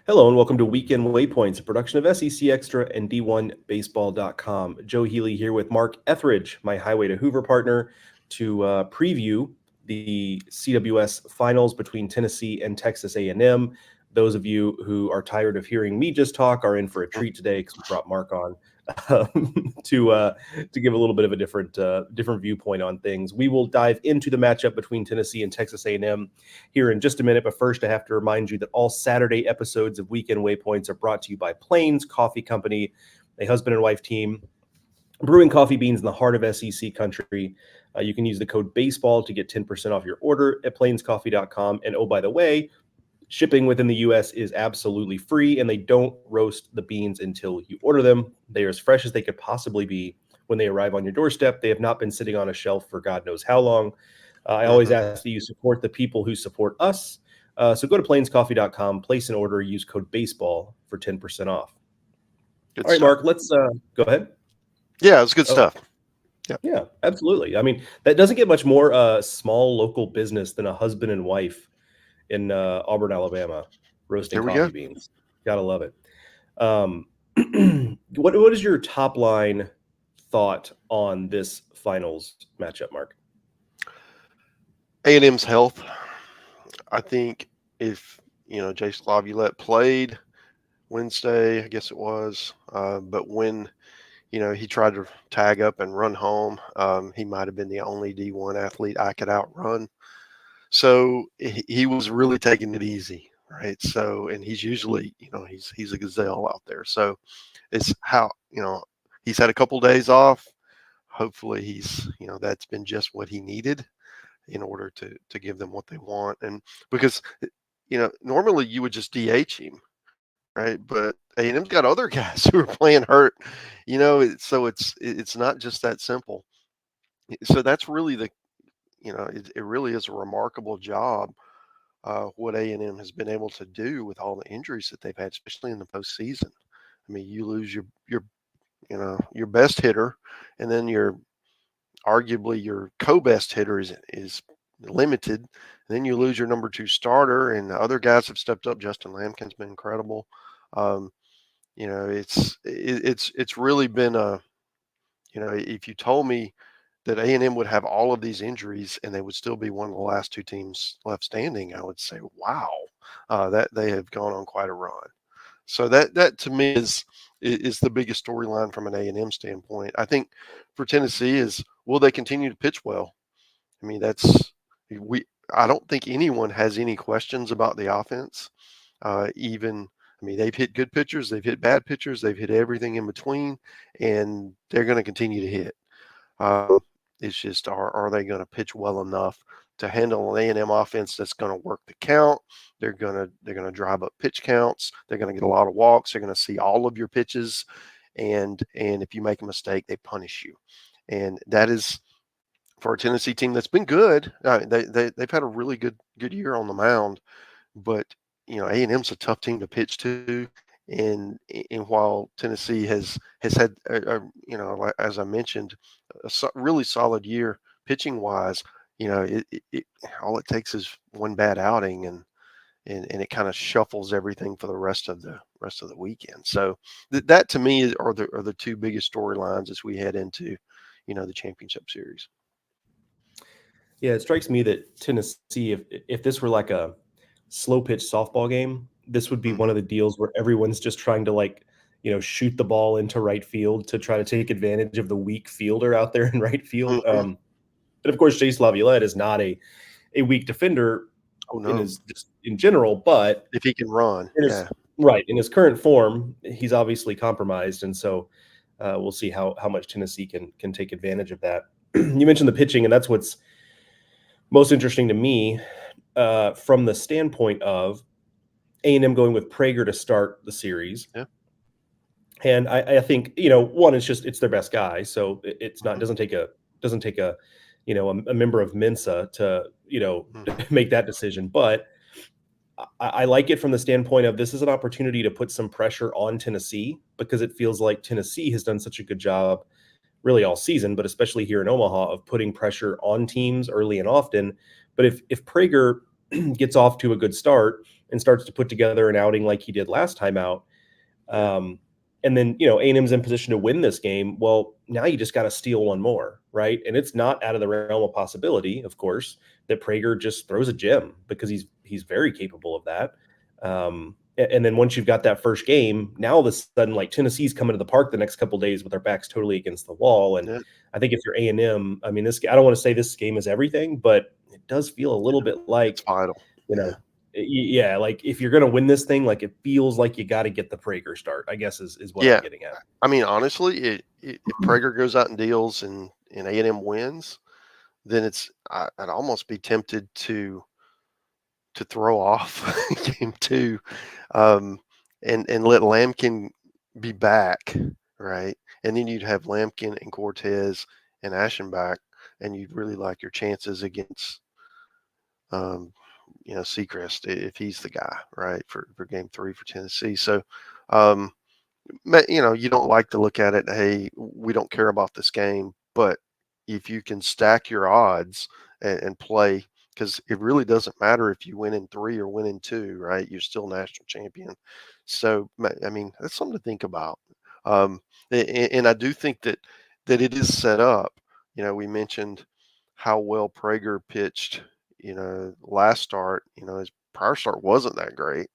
Hello and welcome to Weekend Waypoints, a production of SEC Extra and D1Baseball.com. Joe Healy here with Mark Etheridge, my Highway to Hoover partner, to preview the CWS finals between Tennessee and Texas A&M. Those of you who are tired of hearing me just talk are in for a treat today because we brought Mark on to give a little bit of a different viewpoint on things. We will dive into the matchup between Tennessee and Texas A&M here in just a minute, but first I have to remind you that all Saturday episodes of Weekend Waypoints are brought to you by Plains Coffee Company, a husband and wife team brewing coffee beans in the heart of SEC country. You can use the code BASEBALL to get 10% off your order at plainscoffee.com. And oh, by the way, shipping within the U.S. is absolutely free, and they don't roast the beans until you order them. They are as fresh as they could possibly be when they arrive on your doorstep. They have not been sitting on a shelf for God knows how long. I always ask that you support the people who support us. So go to plainscoffee.com, place an order, use code BASEBALL for 10% off. Good All right, stuff. Mark, let's go ahead. Yeah, it's good stuff. Yeah, absolutely. I mean, that doesn't get much more small local business than a husband and wife in Auburn, Alabama, roasting Here we coffee go. beans. Gotta love it. What is your top line thought on this finals matchup, Mark? A&M's health. I think if Jace Laviolette played Wednesday, I guess it was, but when he tried to tag up and run home, he might have been the only D1 athlete I could outrun. So he was really taking it easy, right? So, and he's usually, he's a gazelle out there. So it's how, he's had a couple days off. Hopefully he's, that's been just what he needed in order to give them what they want. And because, normally you would just DH him, right? But A&M's got other guys who are playing hurt, so it's not just that simple. So that's really it really is a remarkable job what A&M has been able to do with all the injuries that they've had, especially in the postseason. I mean, you lose your best hitter, and then arguably your co-best hitter is limited. And then you lose your number 2 starter, and the other guys have stepped up. Justin Lampkin's been incredible. It's really been if you told me that A&M would have all of these injuries and they would still be one of the last 2 teams left standing, I would say, wow, that they have gone on quite a run. So that to me is the biggest storyline from an A&M standpoint. I think for Tennessee is, will they continue to pitch well? I mean, I don't think anyone has any questions about the offense. They've hit good pitchers, they've hit bad pitchers, they've hit everything in between, and they're going to continue to hit. It's just, are they going to pitch well enough to handle an A&M offense that's going to work the count? They're going to drive up pitch counts. They're going to get a lot of walks. They're going to see all of your pitches, and if you make a mistake, they punish you. And that is, for a Tennessee team that's been good. They've had a really good year on the mound, but A&M's a tough team to pitch to. And while Tennessee has had, as I mentioned, a really solid year pitching wise, all it takes is one bad outing, and it kind of shuffles everything for the rest of the weekend. So that to me are the 2 biggest storylines as we head into the championship series. Yeah, it strikes me that Tennessee, if this were like a slow pitch softball game, this would be one of the deals where everyone's just trying to shoot the ball into right field to try to take advantage of the weak fielder out there in right field. But of course, Jace Laviolette is not a weak defender in general, but if he can run, in his current form, he's obviously compromised, and so we'll see how much Tennessee can take advantage of that. You mentioned the pitching, and that's what's most interesting to me from the standpoint of A&M going with Prager to start the series. Yeah. And I think, one, it's their best guy. So it's not, doesn't take a member of Mensa to, make that decision. But I like it from the standpoint of, this is an opportunity to put some pressure on Tennessee, because it feels like Tennessee has done such a good job really all season, but especially here in Omaha, of putting pressure on teams early and often. But if Prager gets off to a good start and starts to put together an outing like he did last time out, and then, A&M's in position to win this game. Well, now you just got to steal one more, right? And it's not out of the realm of possibility, of course, that Prager just throws a gem, because he's very capable of that. And then once you've got that first game, now all of a sudden, like, Tennessee's coming to the park the next couple of days with their backs totally against the wall. And I think if you're A&M, I mean, I don't want to say this game is everything, but it does feel a little bit like, It's vital. Yeah, like, if you're going to win this thing, like, it feels like you got to get the Prager start, I guess is what I'm getting at. I mean, honestly, if Prager goes out and deals and A&M wins, then I'd almost be tempted to throw off game 2, and let Lampkin be back, right? And then you'd have Lampkin and Cortez and Aschenbach, and you'd really like your chances against Seacrest, if he's the guy, right, for game 3 for Tennessee. So, you don't like to look at it, hey, we don't care about this game, but if you can stack your odds and play, because it really doesn't matter if you win in 3 or win in 2, right? You're still national champion. So, I mean, that's something to think about. And I do think that it is set up. We mentioned how well Prager pitched, last start. His prior start wasn't that great.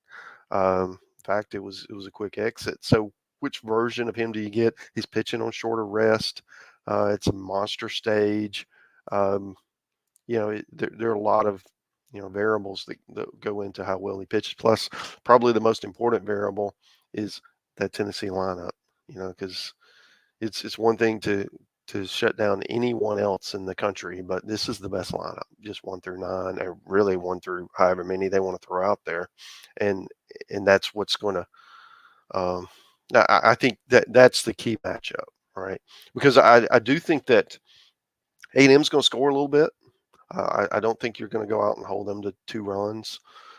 In fact, it was a quick exit. So which version of him do you get? He's pitching on shorter rest. It's a monster stage. There are a lot of variables that go into how well he pitches. Plus, probably the most important variable is that Tennessee lineup. Because it's one thing to shut down anyone else in the country, but this is the best lineup, just 1 through 9, or really 1 through however many they want to throw out there, and that's what's going to. I think that's the key matchup, right? Because I do think that A&M's going to score a little bit. I don't think you're going to go out and hold them to 2 runs,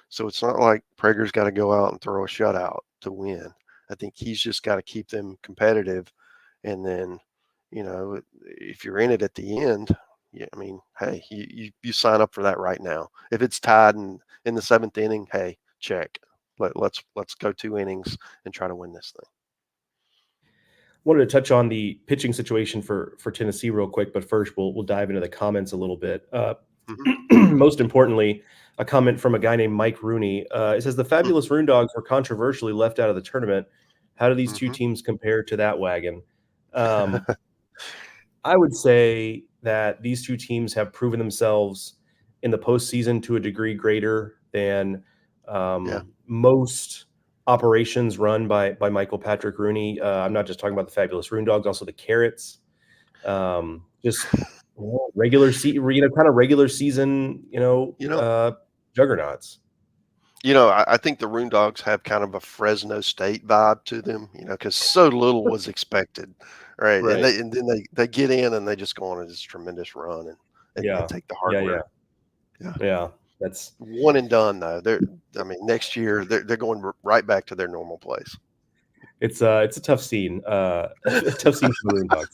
so it's not like Prager's got to go out and throw a shutout to win. I think he's just got to keep them competitive, and then, if you're in it at the end, I mean, hey, you sign up for that right now. If it's tied in the 7th inning, hey, check. Let's go 2 innings and try to win this thing. Wanted to touch on the pitching situation for Tennessee real quick, but first we'll dive into the comments a little bit. Most importantly, a comment from a guy named Mike Rooney. It says the fabulous Rune Dogs were controversially left out of the tournament. How do these two teams compare to that wagon? I would say that these two teams have proven themselves in the postseason to a degree greater than most operations run by Michael Patrick Rooney. I'm not just talking about the fabulous Rune Dogs, also the Carrots. Just regular season, juggernauts. I think the Rune Dogs have kind of a Fresno State vibe to them, because so little was expected, right? And then they get in and they just go on this tremendous run and take the hardware. Yeah. That's one and done though. Next year they're going right back to their normal place. It's a tough scene. A tough scene for the Rune Dogs.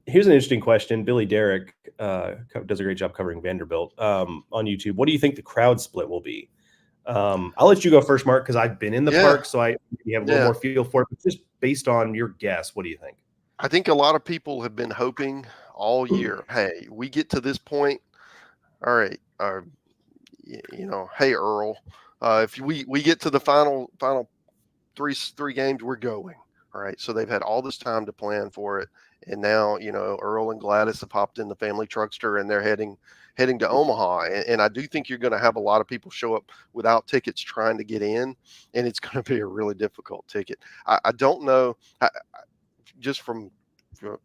Here's an interesting question. Billy Derrick does a great job covering Vanderbilt on YouTube. What do you think the crowd split will be? I'll let you go first, Mark, because I've been in the park, so I have a little more feel for it. But just based on your guess, what do you think? I think a lot of people have been hoping all year, hey, we get to this point. All right, hey Earl, if we get to the final three games, we're going. All right, so they've had all this time to plan for it, and now Earl and Gladys have hopped in the family truckster and they're heading to Omaha, and I do think you're going to have a lot of people show up without tickets trying to get in, and it's going to be a really difficult ticket. I don't know, just from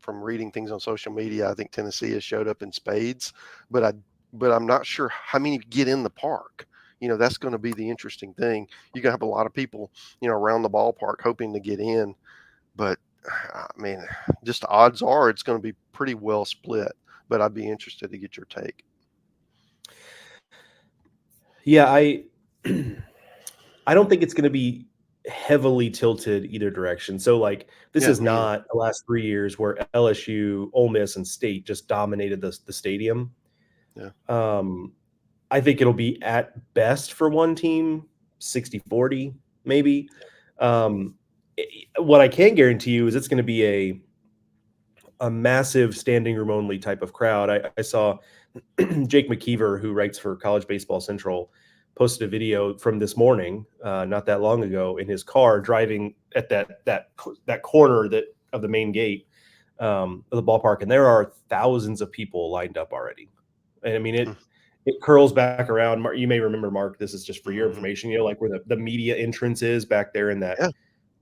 reading things on social media, I think Tennessee has showed up in spades, but I'm not sure how many get in the park. That's going to be the interesting thing. You're going to have a lot of people, around the ballpark hoping to get in. But, just the odds are it's going to be pretty well split. But I'd be interested to get your take. Yeah, I don't think it's going to be heavily tilted either direction. So, this is not the last 3 years where LSU, Ole Miss, and State just dominated the stadium. Yeah. I think it'll be at best for one team 60-40, maybe. What I can guarantee you is it's going to be a massive standing room only type of crowd. I saw Jake McKeever, who writes for College Baseball Central, posted a video from this morning, not that long ago, in his car driving at that corner of the main gate of the ballpark, and there are thousands of people lined up already. And I mean, it curls back around. Mark, you may remember, Mark, this is just for your information, like where the media entrance is back there in that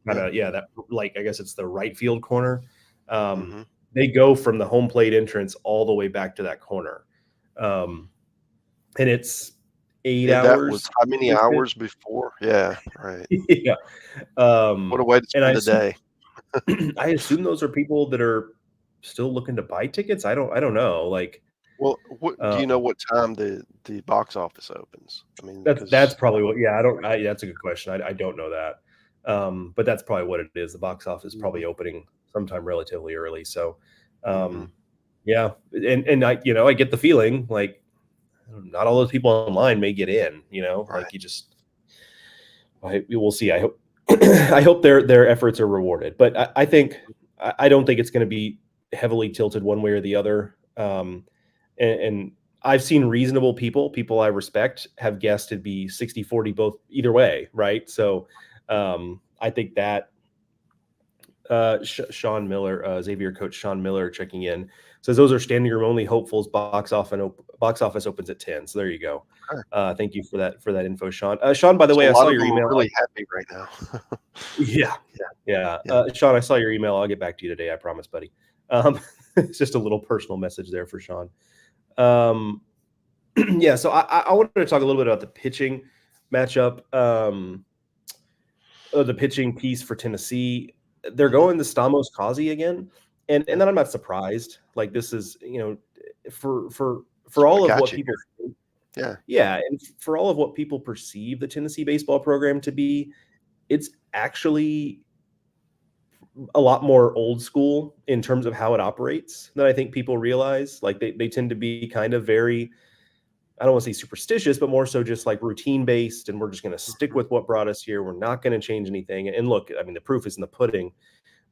that, like, I guess it's the right field corner. They go from the home plate entrance all the way back to that corner. And it's 8 hours. That was how many hours before? Yeah, right. Yeah. What a way to spend the day. I assume those are people that are still looking to buy tickets. I don't know. Like, well, do you know what time the box office opens? I mean, that's probably what. Yeah, that's a good question. I don't know that. But that's probably what it is. The box office is probably opening sometime relatively early. So, yeah, and I get the feeling like not all those people online may get in. Right. Like we'll see. I hope I hope their efforts are rewarded. But I think I don't think it's going to be heavily tilted one way or the other. And I've seen reasonable people I respect, have guessed it'd be 60-40 both either way, right? So I think that Sean Miller, Xavier coach Sean Miller, checking in, says those are standing room only hopefuls. Box office opens at 10. So there you go. Thank you for that info, Sean. Sean, by the way, I saw your email. Really happy right now. Yeah. Sean, I saw your email. I'll get back to you today. I promise, buddy. It's just a little personal message there for Sean. Yeah. So I wanted to talk a little bit about the pitching matchup. The pitching piece for Tennessee. They're going to Stamos Kazi again, and then I'm not surprised. Like, this is for all of what people and for all of what people perceive the Tennessee baseball program to be, it's actually a lot more old school in terms of how it operates than I think people realize. Like, they tend to be kind of very, I don't want to say superstitious, but more so just like routine based. And we're just going to stick with what brought us here. We're not going to change anything. And look, I mean, the proof is in the pudding.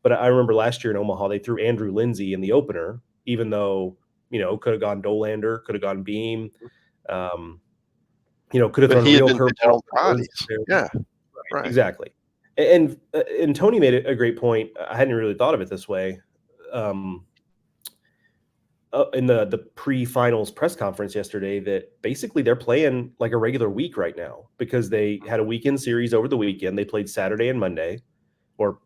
But I remember last year in Omaha, they threw Andrew Lindsay in the opener, even though, could have gone Dolander, could have gone Beam, could have thrown a real curveball. Yeah, right. Exactly. And Tony made a great point. I hadn't really thought of it this way. In the pre-finals press conference yesterday, that basically they're playing like a regular week right now, because they had a weekend series over the weekend. They played Saturday and Monday, or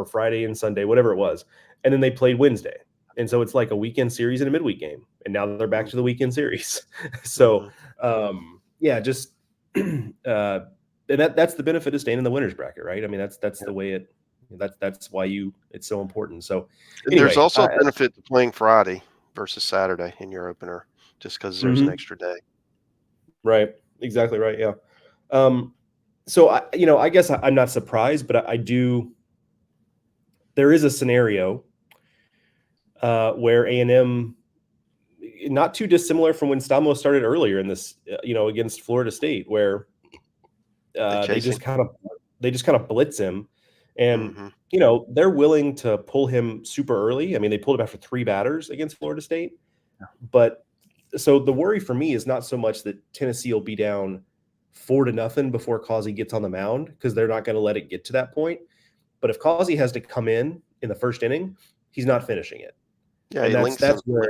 Friday and Sunday, whatever it was. And then they played Wednesday. And so it's like a weekend series and a midweek game. And now they're back to the weekend series. So, just that's the benefit of staying in the winner's bracket, right? I mean, that's the way that's why it's so important. So anyway, there's also a benefit to playing Friday versus Saturday in your opener, just because there's an extra day. Right. Exactly right. Yeah. So I guess I'm not surprised, but I do. There is a scenario where A&M, not too dissimilar from when Stamos started earlier in this, against Florida State, where they just kind of blitz him, and they're willing to pull him super early. I mean, they pulled him after 3 batters against Florida State, but so the worry for me is not so much that Tennessee will be down 4-0 before Causey gets on the mound, because they're not going to let it get to that point. But if Causey has to come in the first inning, he's not finishing it. Yeah, and that's where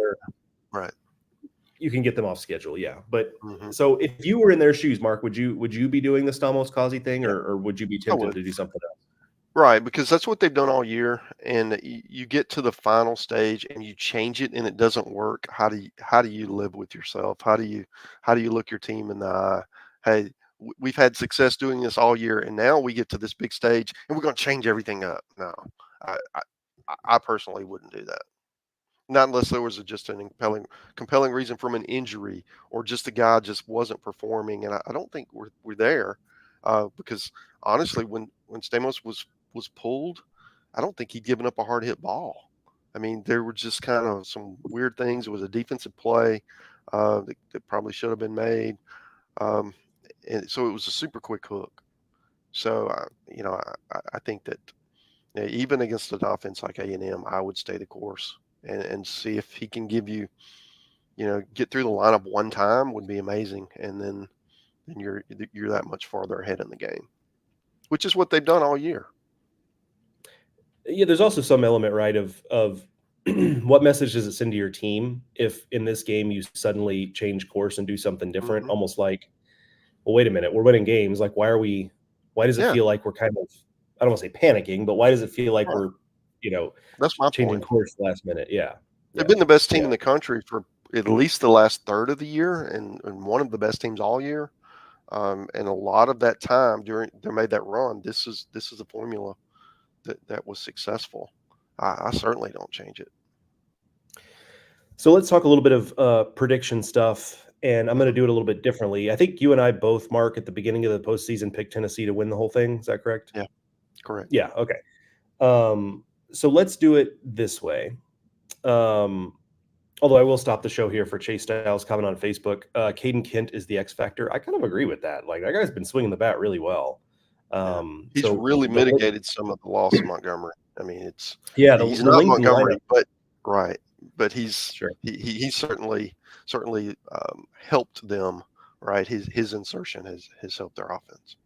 you can get them off schedule. Yeah, but so if you were in their shoes, Mark, would you be doing the Stamos Causey thing, or would you be tempted to do something else? Right, because that's what they've done all year, and you get to the final stage and you change it and it doesn't work. How do you live with yourself? How do you look your team in the eye? Hey, we've had success doing this all year, and now we get to this big stage and we're going to change everything up. No, I personally wouldn't do that. Not unless there was just an compelling reason from an injury, or just the guy just wasn't performing, and I don't think we're there, because honestly, when Stamos was pulled, I don't think he'd given up a hard hit ball. I mean, there were just kind of some weird things. It was a defensive play. that probably should have been made. And so it was a super quick hook. So, I think that even against an offense like A&M, I would stay the course and see if he can give you, get through the lineup one time would be amazing. And then you're that much farther ahead in the game, which is what they've done all year. Yeah, there's also some element, right, of what message does it send to your team if in this game you suddenly change course and do something different, Mhm. almost like, well, wait a minute, we're winning games. Like, why does it Yeah, feel like we're kind of, I don't want to say panicking, but why does it feel like right. we're, you know, That's my changing point. course last minute? Yeah. They've Yeah. been the best team Yeah. in the country for at least the last third of the year, and one of the best teams all year. And a lot of that time during they made that run, this is a formula that was successful. I certainly don't change it. So let's talk a little bit of prediction stuff, and I'm going to Mhm. do it a little bit differently. I think you and I both, Mark, at the beginning of the postseason picked Tennessee to win the whole thing. Is that correct? Yeah, correct. Yeah. Okay. So let's do it this way. Um, although I will stop the show here for Chase Styles comment on Facebook. Caden Kent is the X factor. I kind of agree with that. Like, that guy's been swinging the bat really well. Yeah, he's So really the whole, mitigated some of the loss of Montgomery. I mean, yeah, he's the not lengthy lineup. Montgomery, but right, but he's Sure. he certainly helped them. Right, his insertion has helped their offense.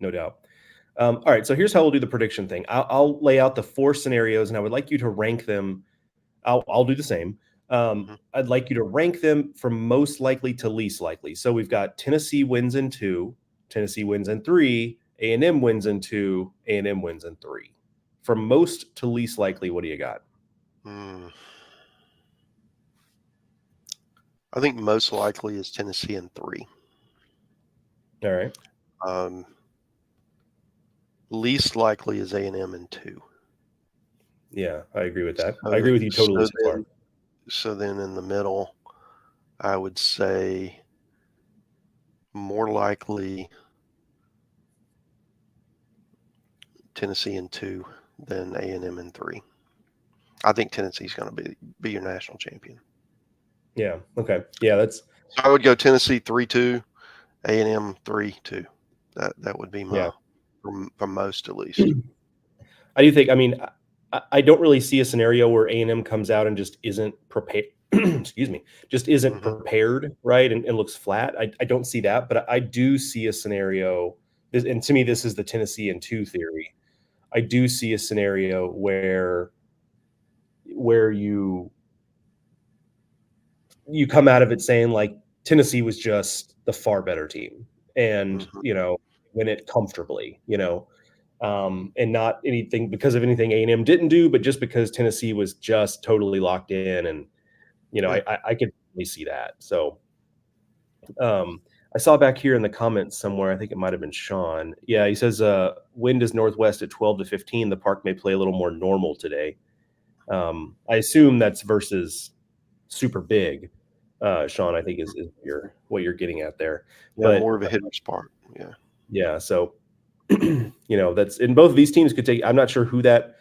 No doubt. All right, so here's how we'll do the prediction thing. I'll lay out the 4 scenarios, and I would like you to rank them. I'll do the same. Mhm. I'd like you to rank them from most likely to least likely. So we've got Tennessee wins in 2, Tennessee wins in 3, A&M wins in 2, A&M wins in 3. From most to least likely, what do you got? Mm. I think most likely is Tennessee in 3. All right. Um, Least likely is A&M in 2. Yeah, I agree with that. I So, agree with you totally so so far. then in the middle, I would say more likely Tennessee in 2 than A&M in 3. I think Tennessee's going to be your national champion. Yeah. Okay. Yeah, that's So I would go Tennessee 3-2, A&M 3-2. That would be yeah. my from most at least. I do think. I mean, I don't really see a scenario where A&M comes out and just isn't prepared. Excuse me, just isn't Hmm. prepared, right, and looks flat. I don't see that, but I do see a scenario. And to me, this is the Tennessee in 2 theory. I do see a scenario where you come out of it saying like Tennessee was just the far better team, and Hmm. win it comfortably. And not anything because of anything A&M didn't do, but just because Tennessee was just totally locked in, and Yeah. I could really see that. So I saw back here in the comments somewhere, I think it might have been Sean. Yeah, he says wind is northwest at 12 to 15. The park may play a little more normal today. I assume that's versus super big. Sean, I think is what you're getting at there. Yeah, But more of a hitter's park. Yeah. yeah, so that's in both of these teams could take. I'm not sure who that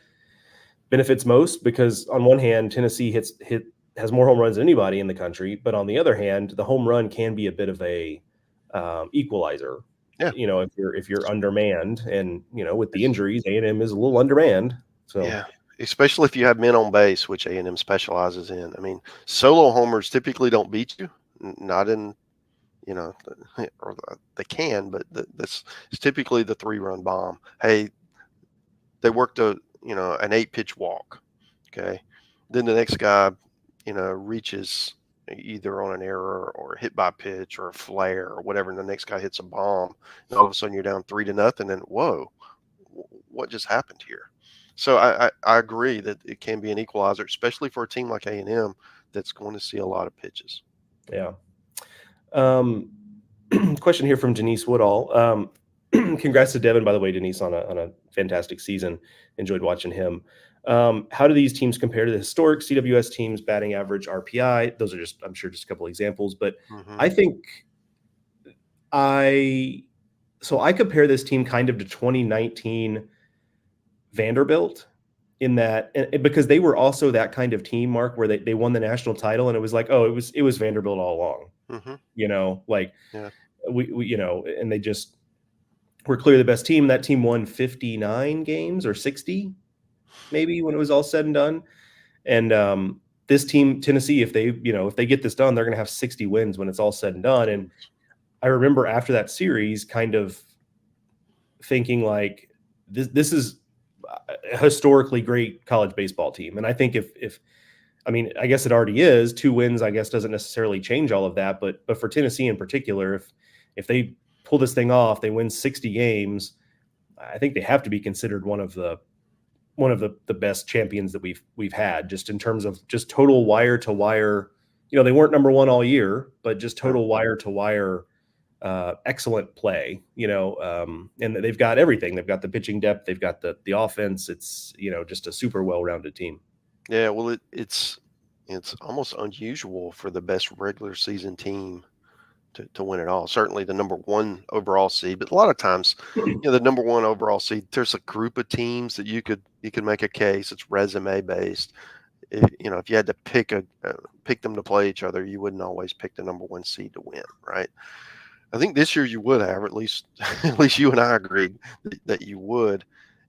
benefits most because on one hand, Tennessee has more home runs than anybody in the country, but on the other hand, the home run can be a bit of a equalizer. Yeah. If you're undermanned, and with the injuries, A&M is a little undermanned. So Yeah. Especially if you have men on base, which A&M specializes in. I mean, solo homers typically don't beat you. Not in, or they can, but this is typically the 3-run bomb. Hey, they worked an 8-pitch walk. Okay. Then the next guy, reaches either on an error or hit by pitch or a flare or whatever, and the next guy hits a bomb, and all of a sudden you're down 3-0, and whoa, what just happened here? So I agree that it can be an equalizer, especially for a team like A&M that's going to see a lot of pitches. yeah. Question here from Denise Woodall. Congrats to Devin, by the way, Denise, on a fantastic season. Enjoyed watching him. How do these teams compare to the historic CWS teams, batting average, RPI? Those are just, I'm sure, just a couple examples, but Hmm. I think I compare this team kind of to 2019 Vanderbilt, in that, and because they were also that kind of team, Mark, where they won the national title, and it was like, oh, it was Vanderbilt all along. Like we and they just were clearly the best team. That team won 59 games or 60, maybe, when it was all said and done. And this team, Tennessee, if they get this done, they're going to have 60 wins when it's all said and done. And I remember after that series, kind of thinking like, this is a historically great college baseball team. And I think I mean, I guess it already is. 2 wins, I guess, doesn't necessarily change all of that. But for Tennessee in particular, if they pull this thing off, they win 60 games, I think they have to be considered one of the best champions that we've had, just in terms of just total wire to wire. They weren't number one all year, but just total wire to wire, excellent play. And they've got everything. They've got the pitching depth. They've got the offense. It's just a super well-rounded team. Yeah, well, it's almost unusual for the best regular season team to win it all. Certainly the number 1 overall seed, but a lot of times, the number 1 overall seed, there's a group of teams that you could make a case. It's resume based. If you had to pick them to play each other, you wouldn't always pick the number 1 seed to win, right? I think this year you would have, at least you and I agreed that you would.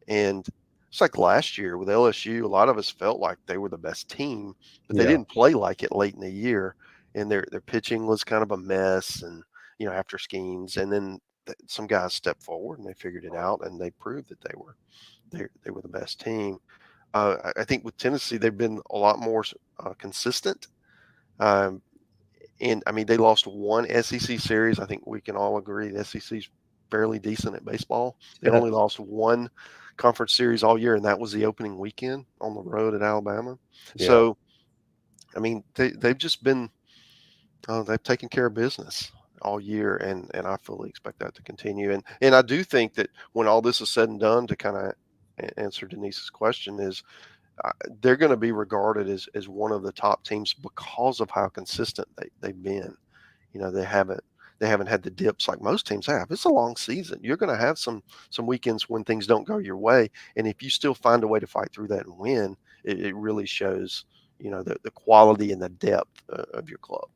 And it's like last year with LSU, a lot of us felt like they were the best team, but they didn't play like it late in the year. And their pitching was kind of a mess, and after schemes, and then some guys stepped forward and they figured it out, and they proved that they were the best team. I think with Tennessee, they've been a lot more consistent. And I mean, they lost 1 SEC series. I think we can all agree the SEC's fairly decent at baseball. They only lost 1 conference series all year, and that was the opening weekend on the road at Alabama. Yeah. So, I mean, they've just been they've taken care of business all year, and I fully expect that to continue. And I do think that when all this is said and done, to kind of answer Denise's question, is they're going to be regarded as one of the top teams because of how consistent they've been. They haven't had the dips like most teams have. It's a long season. You're going to have some weekends when things don't go your way, and if you still find a way to fight through that and win, it really shows the quality and the depth of your club.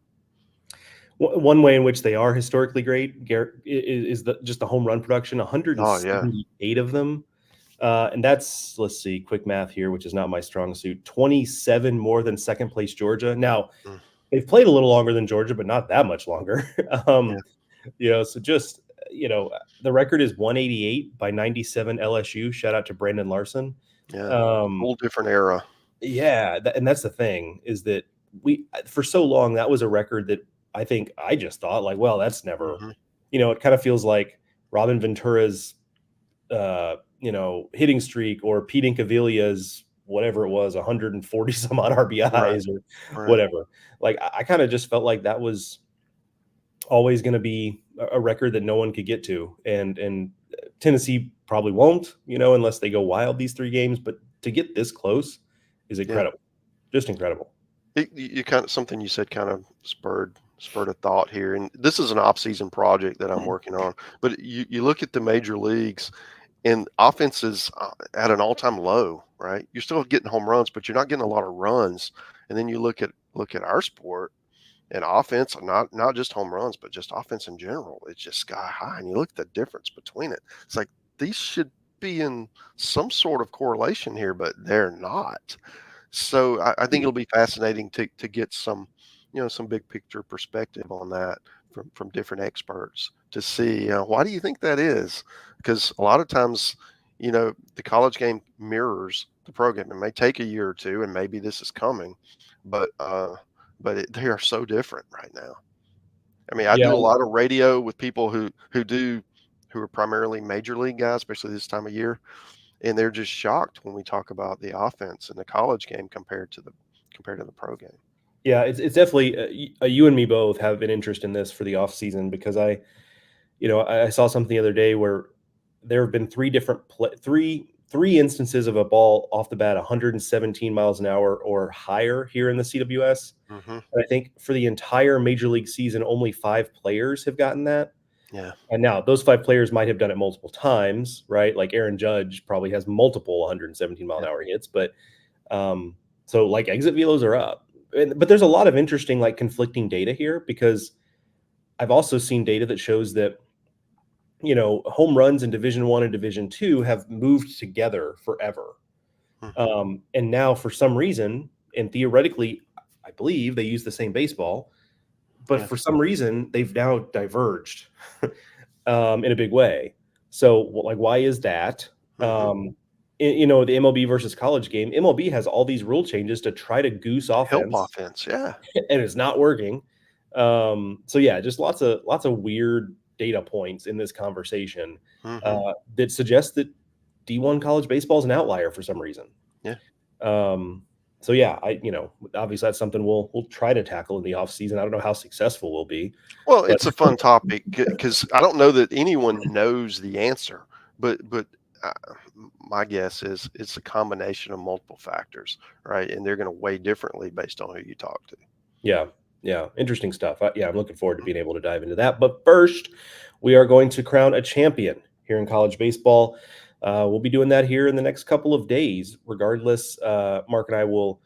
One way in which they are historically great, Garrett, is just the home run production. 178 of them. And that's, let's see, quick math here, which is not my strong suit. 27 more than second place Georgia. Now, they've played a little longer than Georgia, but not that much longer. So just, the record is 188 by 97 LSU. Shout out to Brandon Larson. Yeah, whole different era. Yeah, and that's the thing, is that for so long, that was a record that I think I just thought like, well, that's never, it kind of feels like Robin Ventura's, hitting streak, or Pete Incaviglia's, whatever it was, 140 some odd RBIs or whatever. Like, I kind of just felt like that was always going to be a record that no one could get to. And Tennessee probably won't, unless they go wild these 3 games, but to get this close is incredible. Just incredible. You kind of, something you said kind of spurred a thought here, and this is an off-season project that I'm working on. But you look at the major leagues, and offense is at an all-time low, right? You're still getting home runs, but you're not getting a lot of runs. And then you look at our sport, and offense, not just home runs, but just offense in general, it's just sky high. And you look at the difference between it. It's like these should be in some sort of correlation here, but they're not. So I think it'll be fascinating to get some big picture perspective on that from different experts to see, why do you think that is? Because a lot of times, the college game mirrors the pro game. It may take a year or 2, and maybe this is coming, but they are so different right now. I mean, I do a lot of radio with people who are primarily major league guys, especially this time of year, and they're just shocked when we talk about the offense in the college game compared to the pro game. Yeah, it's definitely you and me both have an interest in this for the off season, because I saw something the other day where there have been 3 different three instances of a ball off the bat 117 miles an hour or higher here in the CWS. And I think for the entire major league season, only 5 players have gotten that. Yeah. And now those 5 players might have done it multiple times, right? Like Aaron Judge probably has multiple 117 mile an hour hits, but so like exit velos are up. But there's a lot of interesting like conflicting data here, because I've also seen data that shows that home runs in Division I and Division II have moved together forever. And now for some reason, and theoretically, I believe they use the same baseball, but Yeah. for some reason they've now diverged in a big way. So like, why is that? Mhm. The MLB versus college game, MLB has all these rule changes to try to goose Help offense, offense. Yeah. and it's not working. So yeah, just lots of weird data points in this conversation Mhm. that suggest that D1 college baseball is an outlier for some reason. Yeah. So yeah, obviously that's something we'll try to tackle in the off season. I don't know how successful we'll be, Well, but it's a fun topic because I don't know that anyone knows the answer, but uh, my guess is it's a combination of multiple factors, right? And they're going to weigh differently based on who you talk to. yeah, interesting stuff. Yeah, I'm looking forward to being able to dive into that. But first, we are going to crown a champion here in college baseball. We'll be doing that here in the next couple of days. Regardless, Mark and I will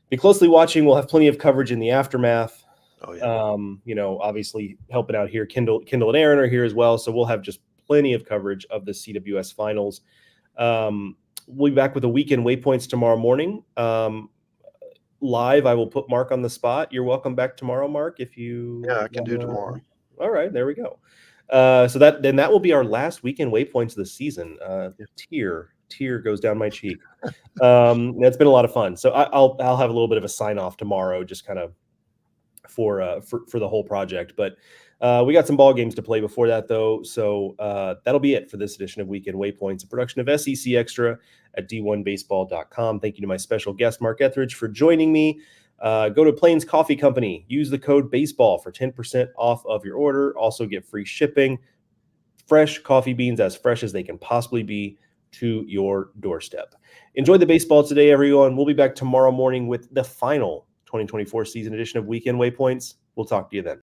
be closely watching. We'll have plenty of coverage in the aftermath. Oh yeah. Obviously helping out here. Kendall and Aaron are here as well, so we'll have just plenty of coverage of the CWS finals. We'll be back with a Weekend Waypoints tomorrow morning. Live, I will put Mark on the spot. You're welcome back tomorrow, Mark, if you Yeah, I can do wanna. tomorrow. All right, there we go. So that will be our last Weekend Waypoints of the season. Yeah. Tear goes down my cheek. It's been a lot of fun. So I'll have a little bit of a sign off tomorrow, just kind of for the whole project. But we got some ball games to play before that, though. So that'll be it for this edition of Weekend Waypoints, a production of SEC Extra at d1baseball.com. Thank you to my special guest, Mark Etheridge, for joining me. Go to Plains Coffee Company. Use the code BASEBALL for 10% off of your order. Also get free shipping. Fresh coffee beans, as fresh as they can possibly be, to your doorstep. Enjoy the baseball today, everyone. We'll be back tomorrow morning with the final 2024 season edition of Weekend Waypoints. We'll talk to you then.